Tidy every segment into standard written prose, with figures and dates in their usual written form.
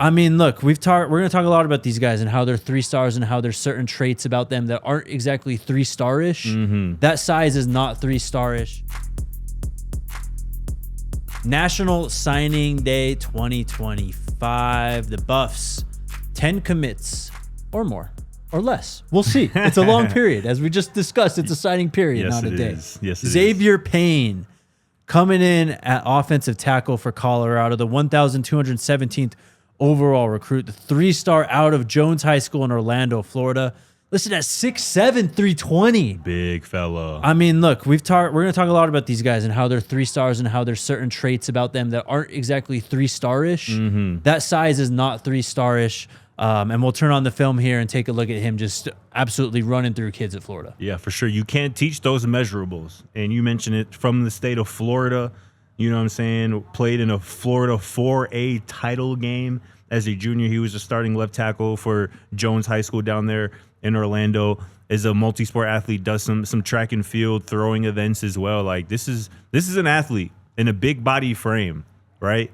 I mean, look, we're going to talk a lot about these guys and how they're 3 stars and how there's certain traits about them that aren't exactly 3-star-ish. That size is not 3-star-ish. National Signing Day 2025. The Buffs, 10 commits or more or less. We'll see. It's a long period. As we just discussed, it's a signing period, not a day. Yes, Xavier Payne coming in at offensive tackle for Colorado, the 1,217th overall recruit, the 3-star out of Jones High School in Orlando, Florida. Listed at 6'7", 320. Big fella. I mean, look, we're going to talk a lot about these guys and how they're 3 stars and how there's certain traits about them that aren't exactly 3-star-ish. That size is not 3-star-ish. And we'll turn on the film here and take a look at him just absolutely running through kids at Florida. Yeah, for sure. You can't teach those measurables. And you mentioned it, from the state of Florida. You know what I'm saying? Played in a Florida 4A title game as a junior. He was a starting left tackle for Jones High School down there in Orlando. Is a multi-sport athlete, does some track and field throwing events as well. Like, this is an athlete in a big body frame, right?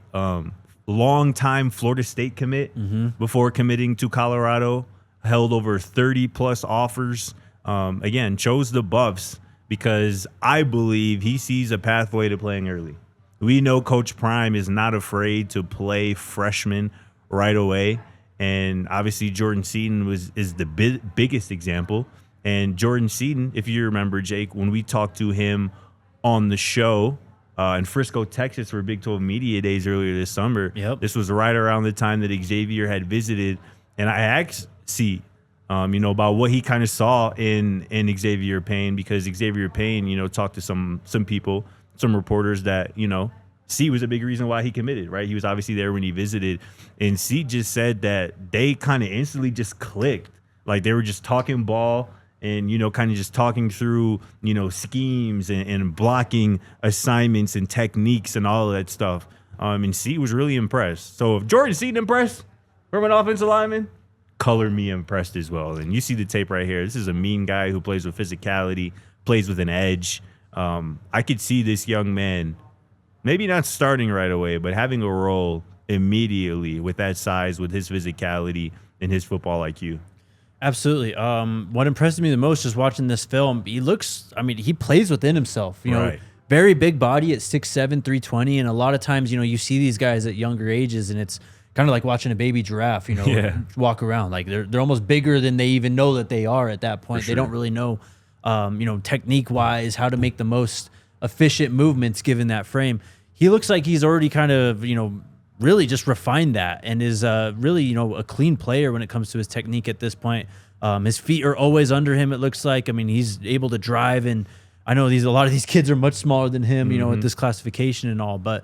Long-time Florida State commit before committing to Colorado. Held over 30-plus offers. Again, chose the Buffs because I believe he sees a pathway to playing early. We know Coach Prime is not afraid to play freshmen right away. And obviously Jordan Seaton is the biggest example. And Jordan Seaton, if you remember, Jake, when we talked to him on the show in Frisco, Texas, for Big 12 Media Days earlier this summer, this was right around the time that Xavier had visited. And I asked Seat, about what he kind of saw in Xavier Payne, because Xavier Payne, talked to some people, some reporters that, C was a big reason why he committed, right? He was obviously there when he visited. And C just said that they kind of instantly just clicked. Like, they were just talking ball and, kind of just talking through, schemes and blocking assignments and techniques and all of that stuff. And C was really impressed. So if Jordan Seaton impressed from an offensive lineman, Color me impressed as well. And you see the tape right here. This is a mean guy who plays with physicality, plays with an edge. I could see this young man maybe not starting right away, but having a role immediately with that size, with his physicality and his football IQ. Absolutely. What impressed me the most just watching this film, he plays within himself. You know, very big body at 6'7", 320. And a lot of times, you see these guys at younger ages and it's kind of like watching a baby giraffe, walk around. Like they're almost bigger than they even know that they are at that point. They don't really know, technique-wise, how to make the most efficient movements given that frame. He looks like he's already kind of, really just refined that and is really, a clean player when it comes to his technique at this point. His feet are always under him, it looks like. I mean, he's able to drive, and I know a lot of these kids are much smaller than him, at this classification and all, but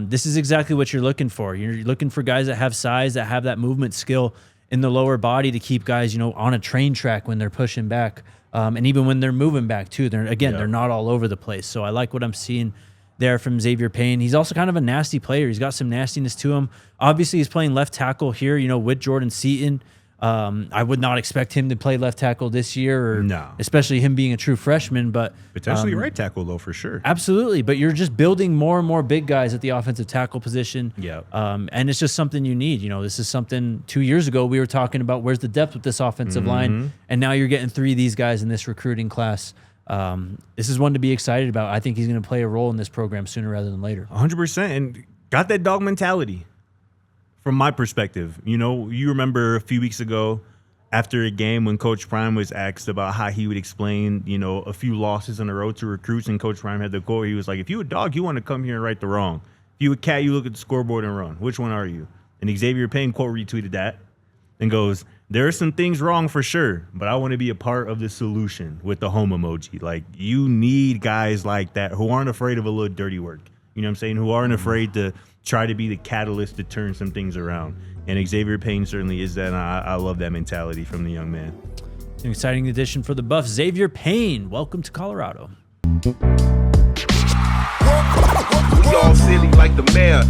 this is exactly what you're looking for. You're looking for guys that have size, that have that movement skill in the lower body to keep guys, on a train track when they're pushing back, and even when they're moving back too. They're not all over the place. So I like what I'm seeing there from Xavier Payne. He's also kind of a nasty player. He's got some nastiness to him. Obviously, he's playing left tackle here, with Jordan Seaton. I would not expect him to play left tackle this year, especially him being a true freshman. But potentially right tackle, though, for sure. Absolutely. But you're just building more and more big guys at the offensive tackle position. And it's just something you need. This is something 2 years ago we were talking about, where's the depth with this offensive line? And now you're getting 3 of these guys in this recruiting class. This is one to be excited about. I think he's going to play a role in this program sooner rather than later. 100%. And got that dog mentality. From my perspective, you remember a few weeks ago after a game when Coach Prime was asked about how he would explain, a few losses on the road to recruits, and Coach Prime had the quote. He was like, if you a dog, you want to come here and right the wrong. If you a cat, you look at the scoreboard and run. Which one are you? And Xavier Payne quote retweeted that and goes, there are some things wrong for sure, but I want to be a part of the solution with the home emoji. Like, you need guys like that who aren't afraid of a little dirty work. You know what I'm saying? Who aren't afraid to try to be the catalyst to turn some things around. And Xavier Payne certainly is that, and I love that mentality from the young man. An exciting addition for the Buffs. Xavier Payne, welcome to Colorado. We all silly like the mayor.